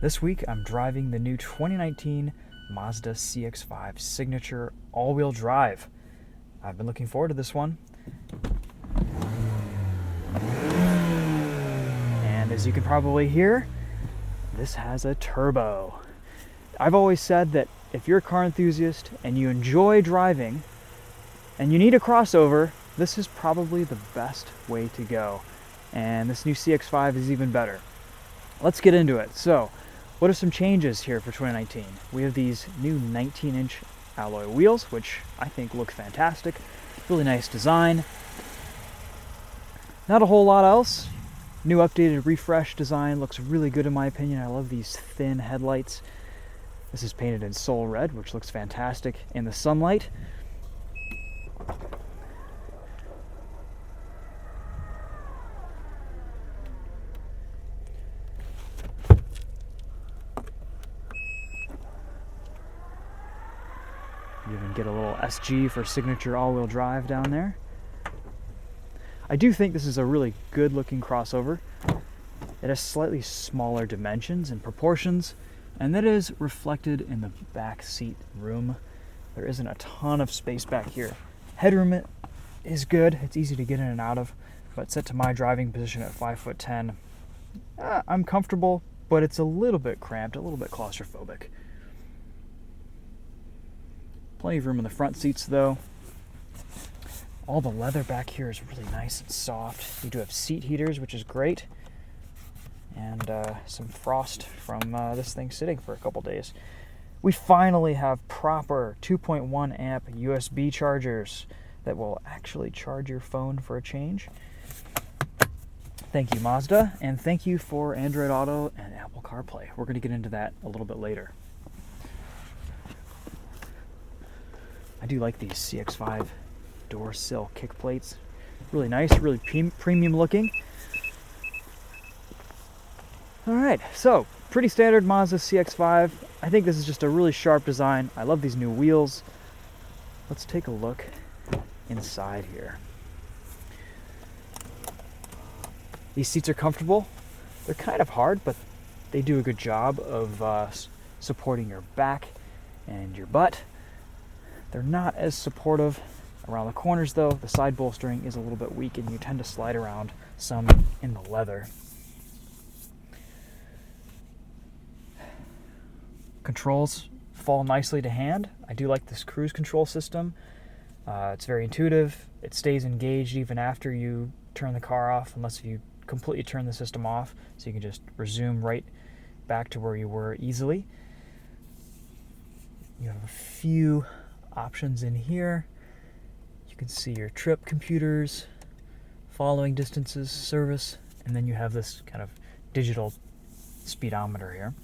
This week I'm driving the new 2019 Mazda CX-5 Signature all-wheel drive. I've been looking forward to this one. And as you can probably hear, this has a turbo. I've always said that if you're a car enthusiast and you enjoy driving and you need a crossover, this is probably the best way to go. And this new CX-5 is even better. Let's get into it. So, what are some changes here for 2019? We have these new 19-inch alloy wheels, which I think look fantastic. Really nice design. Not a whole lot else. New updated refresh design looks really good in my opinion. I love these thin headlights. This is painted in Soul Red, which looks fantastic in the sunlight. You even get a little SG for signature all-wheel drive down there. I do think this is a really good-looking crossover. It has slightly smaller dimensions and proportions, and that is reflected in the back seat room. There isn't a ton of space back here. Headroom is good. It's easy to get in and out of, but set to my driving position at 5'10", I'm comfortable, but it's a little bit cramped, a little bit claustrophobic. Plenty of room in the front seats though. All the leather back here is really nice and soft. You do have seat heaters, which is great. And some frost from this thing sitting for a couple days. We finally have proper 2.1 amp USB chargers that will actually charge your phone for a change. Thank you, Mazda, and thank you for Android Auto and Apple CarPlay. We're going to get into that a little bit later. I do like these CX-5 door sill kick plates. Really nice, really premium looking. Alright, so pretty standard Mazda CX-5. I think this is just a really sharp design. I love these new wheels. Let's take a look inside here. These seats are comfortable. They're kind of hard, but they do a good job of supporting your back and your butt. They're not as supportive around the corners though. The side bolstering is a little bit weak and you tend to slide around some in the leather. Controls fall nicely to hand. I do like this cruise control system. It's very intuitive. It stays engaged even after you turn the car off, unless you completely turn the system off, so you can just resume right back to where you were easily. You have a few options in here. You can see your trip computers, following distances, service, and then you have this kind of digital speedometer here.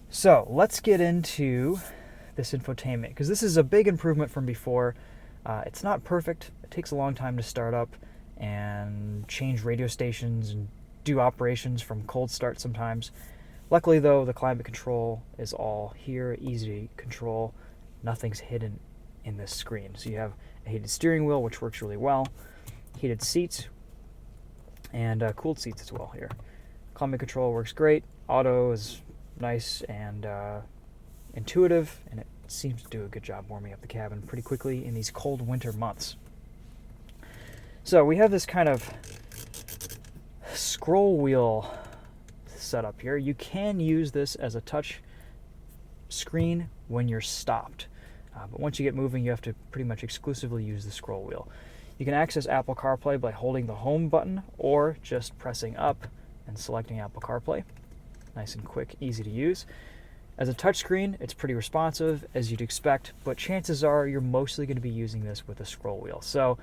So let's get into this infotainment, because this is a big improvement from before. It's not perfect. It takes a long time to start up and change radio stations and do operations from cold start sometimes. Luckily though, the climate control is all here, easy to control. Nothing's hidden in this screen. So you have a heated steering wheel, which works really well, heated seats, and cooled seats as well here. Climate control works great. Auto is nice and intuitive, and it seems to do a good job warming up the cabin pretty quickly in these cold winter months. So we have this kind of scroll wheel setup here. You can use this as a touch screen when you're stopped, but once you get moving, you have to pretty much exclusively use the scroll wheel. You can access Apple CarPlay by holding the home button or just pressing up and selecting Apple CarPlay. Nice and quick, easy to use. As a touchscreen, it's pretty responsive, as you'd expect, but chances are you're mostly going to be using this with a scroll wheel. So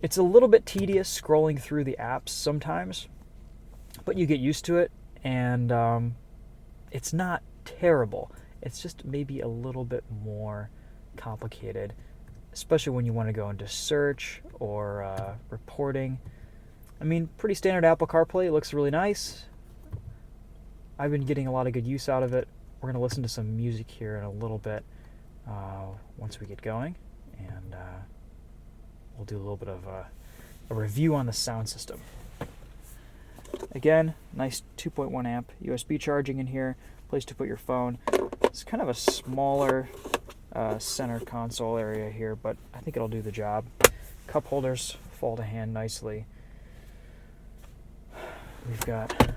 it's a little bit tedious scrolling through the apps sometimes, but you get used to it, and it's not terrible. It's just maybe a little bit more complicated, especially when you want to go into search or reporting. I mean, pretty standard Apple CarPlay. It looks really nice. I've been getting a lot of good use out of it. We're going to listen to some music here in a little bit once we get going, and we'll do a little bit of a review on the sound system. Again, nice 2.1 amp USB charging in here, place to put your phone. It's kind of a smaller center console area here, but I think it'll do the job. Cup holders fall to hand nicely. We've got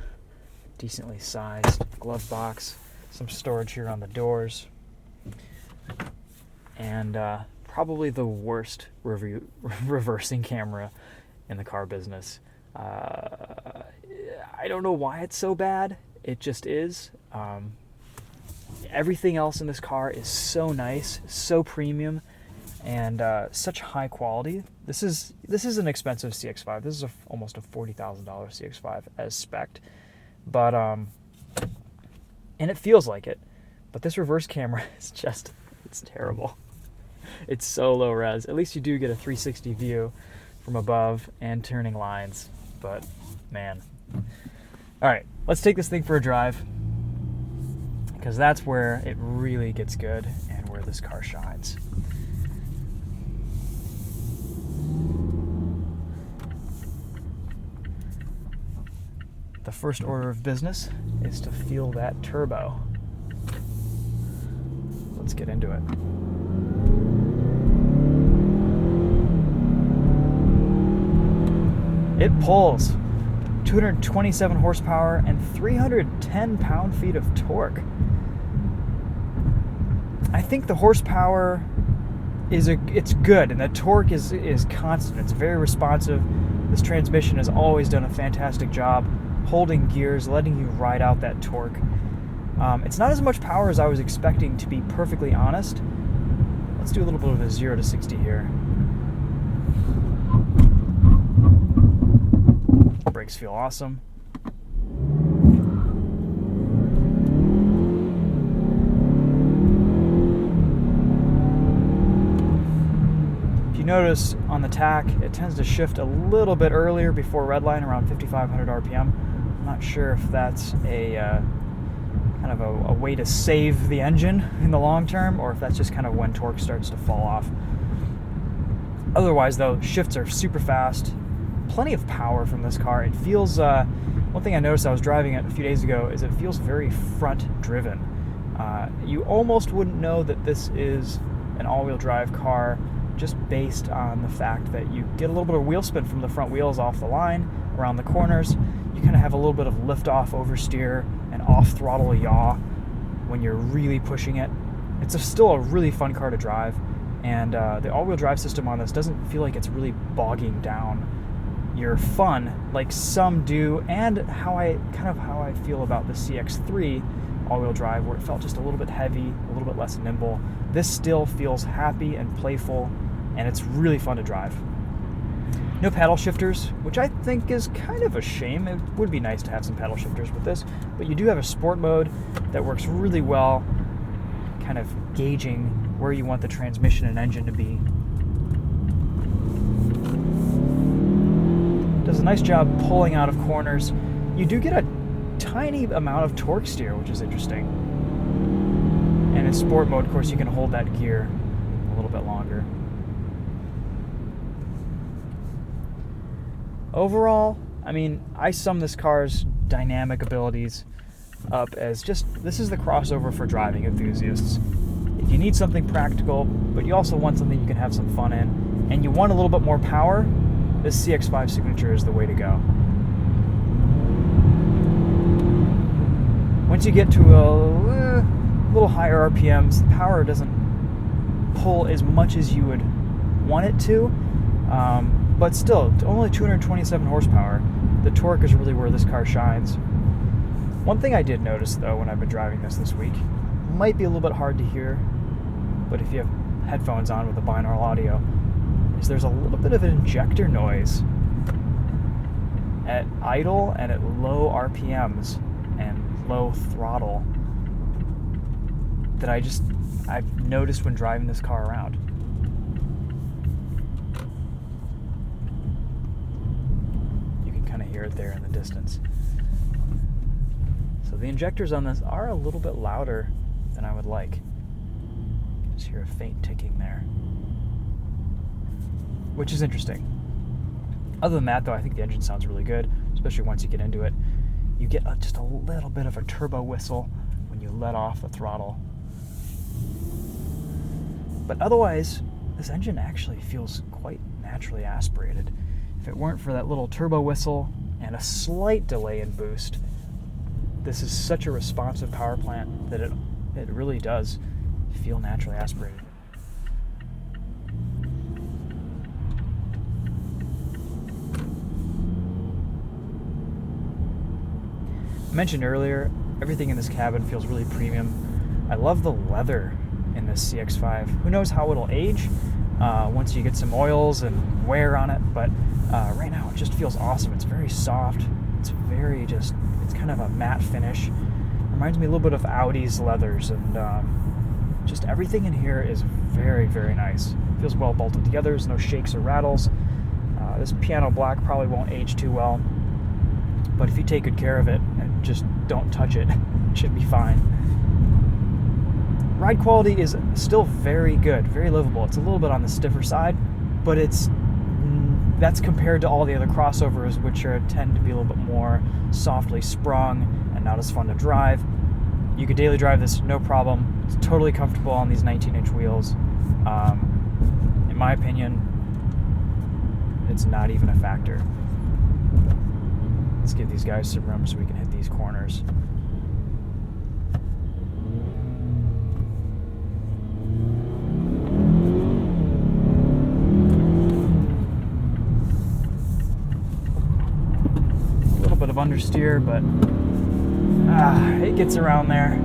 decently sized glove box, some storage here on the doors, and probably the worst reversing camera in the car business. I don't know why it's so bad. It just is. Everything else in this car is so nice, so premium, and such high quality. This is an expensive CX-5. This is almost a $40,000 CX-5 as spec'd, but and it feels like it. But this reverse camera is just, it's terrible. It's so low res. At least you do get a 360 view from above and turning lines, but man. All right, let's take this thing for a drive, because that's where it really gets good and where this car shines. The first order of business is to feel that turbo. Let's get into it. It pulls 227 horsepower and 310 pound-feet of torque. I think the horsepower it's good, and the torque is constant. It's very responsive. This transmission has always done a fantastic job holding gears, letting you ride out that torque. It's not as much power as I was expecting, to be perfectly honest. Let's do a little bit of a 0 to 60 here. Brakes feel awesome. If you notice on the tack, it tends to shift a little bit earlier before redline, around 5,500 RPM. I'm not sure if that's a kind of a way to save the engine in the long term, or if that's just kind of when torque starts to fall off. Otherwise, though, shifts are super fast. Plenty of power from this car. It feels, one thing I noticed, I was driving it a few days ago, is it feels very front driven. You almost wouldn't know that this is an all-wheel drive car just based on the fact that you get a little bit of wheel spin from the front wheels off the line, around the corners. You kind of have a little bit of lift-off oversteer and off-throttle yaw when you're really pushing it. It's still a really fun car to drive, and the all-wheel drive system on this doesn't feel like it's really bogging down your fun like some do, and how I feel about the CX-3 all-wheel drive, where it felt just a little bit heavy, a little bit less nimble. This still feels happy and playful, and it's really fun to drive. No paddle shifters, which I think is kind of a shame. It would be nice to have some paddle shifters with this, but you do have a sport mode that works really well, kind of gauging where you want the transmission and engine to be. Does a nice job pulling out of corners. You do get a tiny amount of torque steer, which is interesting. And in sport mode, of course, you can hold that gear a little bit longer. Overall, I mean, I sum this car's dynamic abilities up as just, this is the crossover for driving enthusiasts. If you need something practical, but you also want something you can have some fun in, and you want a little bit more power, this CX-5 Signature is the way to go. Once you get to a little higher RPMs, the power doesn't pull as much as you would want it to, but still, only 227 horsepower. The torque is really where this car shines. One thing I did notice, though, when I've been driving this week, might be a little bit hard to hear, but if you have headphones on with the binaural audio, is there's a little bit of an injector noise at idle and at low RPMs and low throttle that I've noticed when driving this car around. You can kind of hear it there in the distance. So the injectors on this are a little bit louder than I would like. Just hear a faint ticking there, which is interesting. Other than that, though, I think the engine sounds really good, especially once you get into it. You get just a little bit of a turbo whistle when you let off the throttle. But otherwise, this engine actually feels quite naturally aspirated. If it weren't for that little turbo whistle and a slight delay in boost, this is such a responsive power plant that it really does feel naturally aspirated. I mentioned earlier, everything in this cabin feels really premium. I love the leather in this CX-5. Who knows how it'll age once you get some oils and wear on it, but right now it just feels awesome. It's very soft. It's kind of a matte finish. Reminds me a little bit of Audi's leathers, and just everything in here is very, very nice. Feels well bolted together. There's no shakes or rattles. This piano black probably won't age too well, but if you take good care of it and just don't touch it, it should be fine. Ride quality is still very good, very livable. It's a little bit on the stiffer side, but that's compared to all the other crossovers, which tend to be a little bit more softly sprung and not as fun to drive. You could daily drive this no problem. It's totally comfortable on these 19-inch wheels. In my opinion, it's not even a factor. Let's give these guys some room so we can hit these corners. A little bit of understeer, but it gets around there.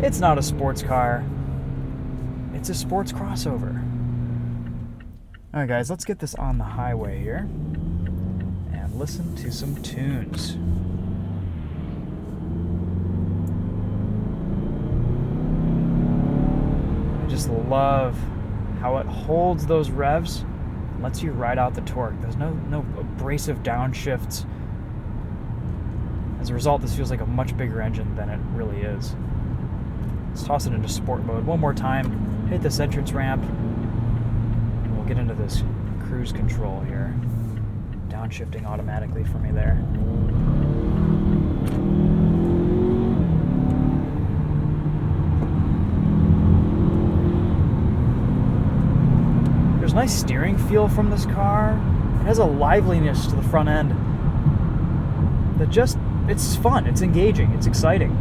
It's not a sports car. It's a sports crossover. Alright guys, let's get this on the highway here and listen to some tunes. I just love how it holds those revs, lets you ride out the torque. There's no abrasive downshifts. As a result, this feels like a much bigger engine than it really is. Let's toss it into sport mode one more time, hit this entrance ramp, and we'll get into this cruise control here. Downshifting automatically for me there. There's a nice steering feel from this car. It has a liveliness to the front end that it's fun, it's engaging, it's exciting.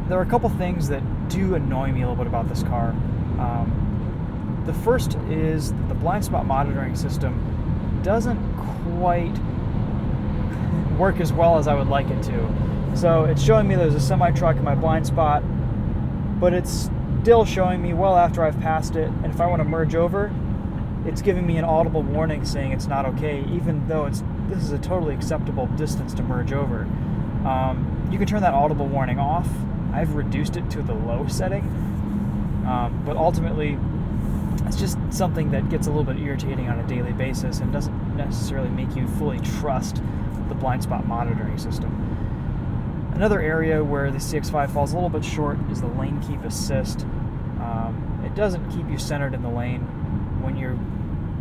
There are a couple things that do annoy me a little bit about this car. The first is that the blind spot monitoring system doesn't quite work as well as I would like it to. So it's showing me there's a semi-truck in my blind spot, but it's still showing me well after I've passed it, and if I want to merge over, it's giving me an audible warning saying it's not okay, even though this is a totally acceptable distance to merge over. You can turn that audible warning off. I've reduced it to the low setting, but ultimately it's just something that gets a little bit irritating on a daily basis and doesn't necessarily make you fully trust the blind spot monitoring system. Another area where the CX-5 falls a little bit short is the lane keep assist. It doesn't keep you centered in the lane. When you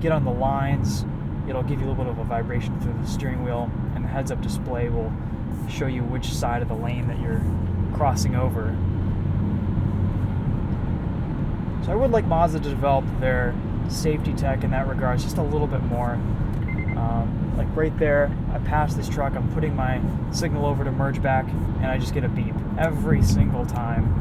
get on the lines, it'll give you a little bit of a vibration through the steering wheel, and the heads-up display will show you which side of the lane that you're crossing over. So I would like Mazda to develop their safety tech in that regard just a little bit more. Like right there, I pass this truck, I'm putting my signal over to merge back, and I just get a beep every single time.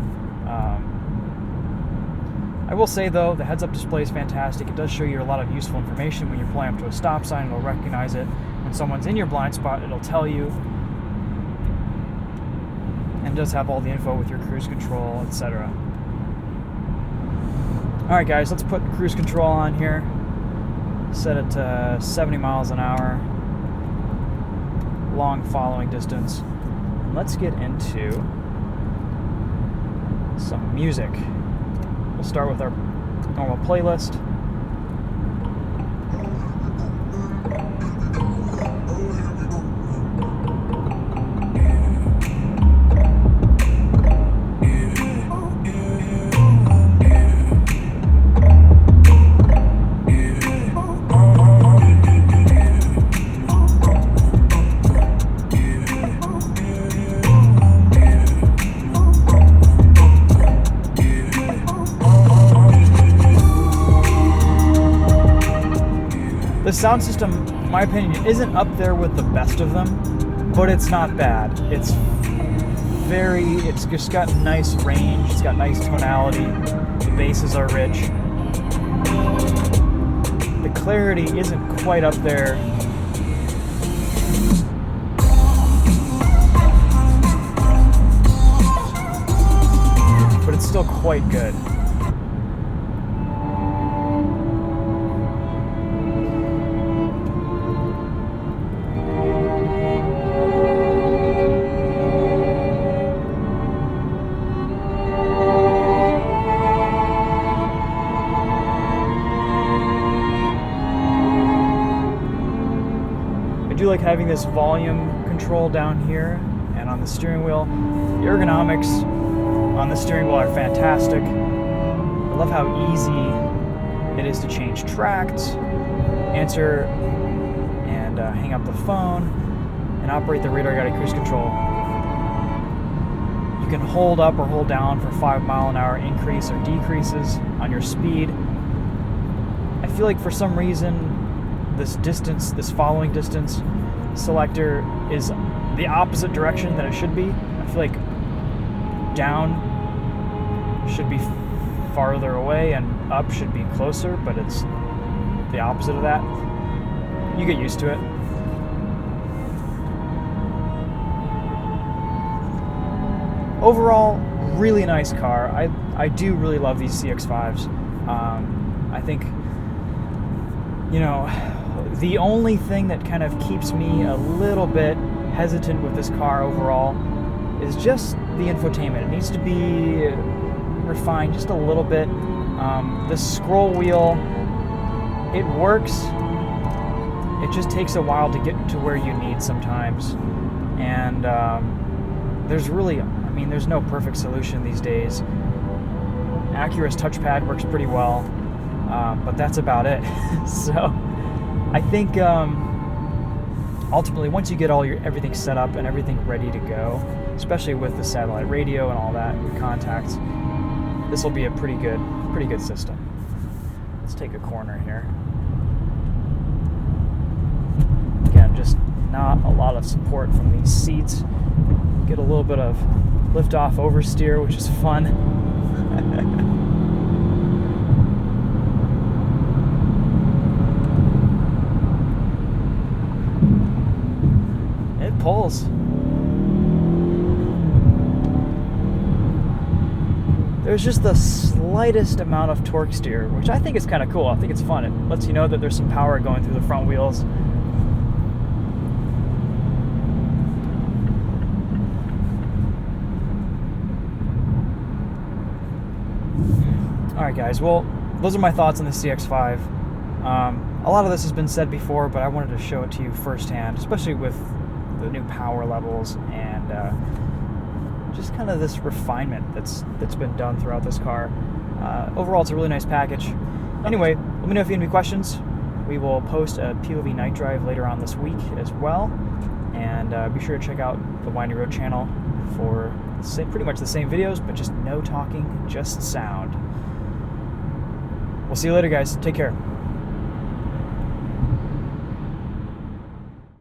I will say though, the heads-up display is fantastic. It does show you a lot of useful information. When you're pulling up to a stop sign, it'll recognize it. When someone's in your blind spot, it'll tell you. And does have all the info with your cruise control, etc. Alright guys, let's put cruise control on here. Set it to 70 miles an hour. Long following distance. And let's get into some music. We'll start with our normal playlist. The sound system, in my opinion, isn't up there with the best of them, but it's not bad. It's just got nice range, it's got nice tonality, the basses are rich. The clarity isn't quite up there. But it's still quite good. I do like having this volume control down here and on the steering wheel. The ergonomics on the steering wheel are fantastic. I love how easy it is to change tracks, answer and hang up the phone, and operate the radar guided cruise control. You can hold up or hold down for 5-mile-an-hour increase or decreases on your speed. I feel like for some reason this following distance selector is the opposite direction that it should be. I feel like down should be farther away and up should be closer, but it's the opposite of that. You get used to it. Overall, really nice car. I do really love these CX-5s. I think, the only thing that kind of keeps me a little bit hesitant with this car overall is just the infotainment. It needs to be refined just a little bit. The scroll wheel, it works. It just takes a while to get to where you need sometimes. And there's no perfect solution these days. Acura's touchpad works pretty well, but that's about it. So I think ultimately, once you get everything set up and everything ready to go, especially with the satellite radio and all that, your contacts, this will be a pretty good system. Let's take a corner here. Again, just not a lot of support from these seats. Get a little bit of lift-off oversteer, which is fun. Pulls. There's just the slightest amount of torque steer, which I think is kind of cool. I think it's fun. It lets you know that there's some power going through the front wheels. Alright guys, well, those are my thoughts on the CX-5. A lot of this has been said before, but I wanted to show it to you firsthand, especially with the new power levels and just kind of this refinement that's been done throughout this car. Overall, it's a really nice package. Anyway, let me know if you have any questions. We will post a POV night drive later on this week as well, and be sure to check out the Windy Road channel for pretty much the same videos, but just no talking, just sound. We'll see you later, guys. Take care.